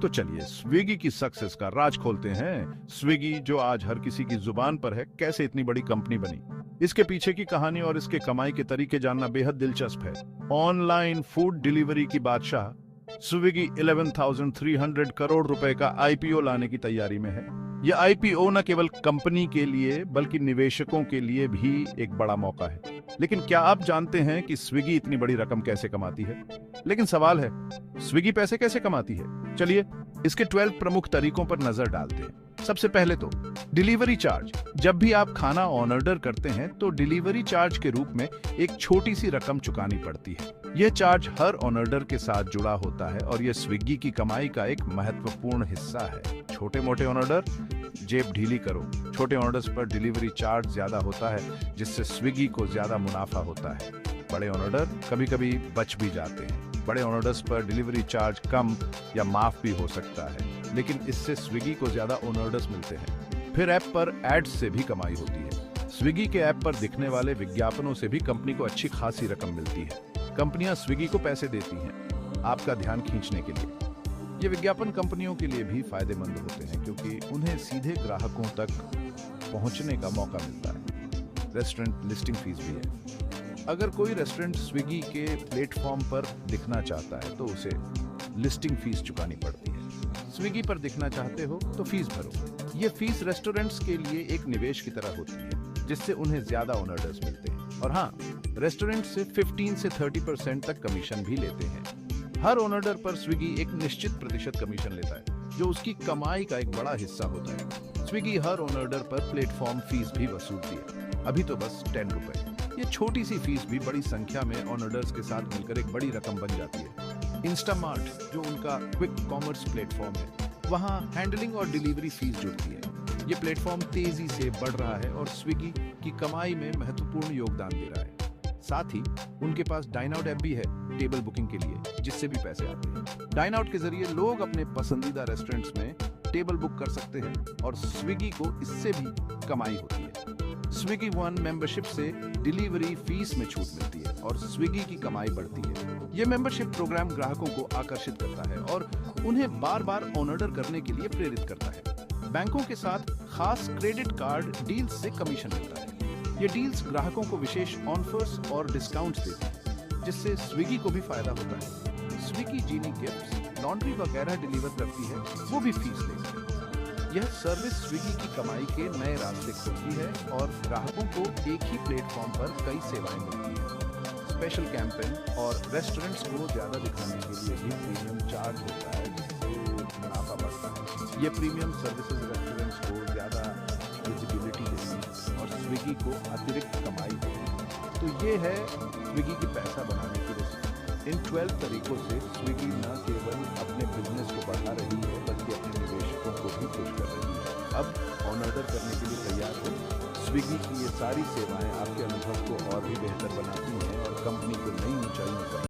तो चलिए स्विगी की सक्सेस का राज खोलते हैं। स्विगी जो आज हर किसी की जुबान पर है, कैसे इतनी बड़ी कंपनी बनी, इसके पीछे की कहानी और इसके कमाई के तरीके जानना बेहद दिलचस्प है। ऑनलाइन फूड डिलीवरी की बादशाह स्विगी 11,300 करोड़ रुपए का आईपीओ लाने की तैयारी में है। यह आईपीओ न केवल कंपनी के लिए बल्कि निवेशकों के लिए भी एक बड़ा मौका है। लेकिन क्या आप जानते हैं कि स्विगी इतनी बड़ी रकम कैसे कमाती है? लेकिन सवाल है, स्विगी पैसे कैसे कमाती है? चलिए इसके 12 प्रमुख तरीकों पर नजर डालते हैं। सबसे पहले तो डिलीवरी चार्ज। जब भी आप खाना ऑन ऑर्डर करते हैं तो डिलीवरी चार्ज के रूप में एक छोटी सी रकम चुकानी पड़ती है। यह चार्ज हर ऑन ऑर्डर के साथ जुड़ा होता है और यह स्विगी की कमाई का एक महत्वपूर्ण हिस्सा है। छोटे मोटे ऑन ऑर्डर जेब ढीली करो। छोटे ऑर्डर्स पर डिलीवरी चार्ज ज्यादा होता है, जिससे स्विगी को ज्यादा मुनाफा होता है। बड़े ऑन ऑर्डर कभी कभी बच भी जाते हैं। बड़े ऑन ऑर्डर्स पर डिलीवरी चार्ज कम या माफ भी हो सकता है, लेकिन इससे स्विगी को ज्यादा ऑन ऑर्डर्स मिलते हैं। फिर ऐप पर एड्स से भी कमाई होती है। स्विगी के ऐप पर दिखने वाले विज्ञापनों से भी कंपनी को अच्छी खासी रकम मिलती है। कंपनियां स्विगी को पैसे देती हैं आपका ध्यान खींचने के लिए। ये विज्ञापन कंपनियों के लिए भी फायदेमंद होते हैं, क्योंकि उन्हें सीधे ग्राहकों तक पहुंचने का मौका मिलता है। रेस्टोरेंट लिस्टिंग फीस भी है। अगर कोई रेस्टोरेंट स्विगी के प्लेटफॉर्म पर दिखना चाहता है तो उसे लिस्टिंग फीस चुकानी पड़ती है। स्विगी पर दिखना चाहते हो तो फीस भरो। ये फीस रेस्टोरेंट्स के लिए एक निवेश की तरह होती है, जिससे उन्हें ज्यादा ऑन ऑर्डर्स मिलते हैं। और हाँ, रेस्टोरेंट से 15 से 30% तक कमीशन भी लेते हैं। हर ऑन ऑर्डर पर स्विगी एक निश्चित प्रतिशत कमीशन लेता है, जो उसकी कमाई का एक बड़ा हिस्सा होता है। स्विगी हर ऑन ऑर्डर पर प्लेटफॉर्म फीस भी वसूलती है, अभी तो बस 10 रुपए। ये छोटी सी फीस भी बड़ी संख्या में ऑन ऑर्डर्स के साथ मिलकर एक बड़ी रकम बन जाती है। इंस्टामार्ट, जो उनका क्विक कॉमर्स प्लेटफॉर्म है, वहाँ हैंडलिंग और डिलीवरी फीस जुड़ती है। ये प्लेटफॉर्म तेजी से बढ़ रहा है और स्विगी की कमाई में महत्वपूर्ण योगदान दे रहा है। साथ ही उनके पास डाइन आउट ऐप भी है टेबल बुकिंग के लिए, जिससे भी पैसे आते हैं। डाइन आउट के जरिए लोग अपने पसंदीदा रेस्टोरेंट्स में टेबल बुक कर सकते हैं और स्विगी को इससे भी कमाई होती है। स्विगी वन मेंबरशिप से डिलीवरी फीस में छूट मिलती है और स्विगी की कमाई बढ़ती है। ये मेंबरशिप प्रोग्राम ग्राहकों को आकर्षित करता है और उन्हें बार बार ऑन ऑर्डर करने के लिए प्रेरित करता है। बैंकों के साथ खास क्रेडिट कार्ड डील्स से कमीशन मिलता है। ये डील्स ग्राहकों को विशेष ऑफर्स और डिस्काउंट्स देती हैं, जिससे स्विगी को भी फायदा होता है। स्विगी जीनी गिफ्ट्स, लॉन्ड्री वगैरह डिलीवर करती है, वो भी फीस लेती है। यह सर्विस स्विगी की कमाई के नए रास्ते खोलती है और ग्राहकों को एक ही प्लेटफॉर्म पर कई सेवाएं मिलती हैं। स्पेशल कैंपेन और रेस्टोरेंट्स को ज्यादा दिखाने के लिए भी प्रीमियम चार्ज होता है, जिससे मुनाफा बढ़ता है। ये प्रीमियम सर्विसेज रेस्टोरेंट्स को ज्यादा विजिबिलिटी देती है और स्विगी को अतिरिक्त कमाई देती है। तो ये है स्विगी की पैसा बनाने की रेसिपी। इन 12 तरीकों से स्विगी न केवल अपने बिजनेस को बढ़ा रही है, बल्कि अपने निवेशकों को भी खुश कर रही है। अब ऑन ऑर्डर करने के लिए तैयार हो। स्विगी की ये सारी सेवाएं आपके अनुभव को और भी बेहतर बनाती हैं और कंपनी को नई ऊंचाइयों पर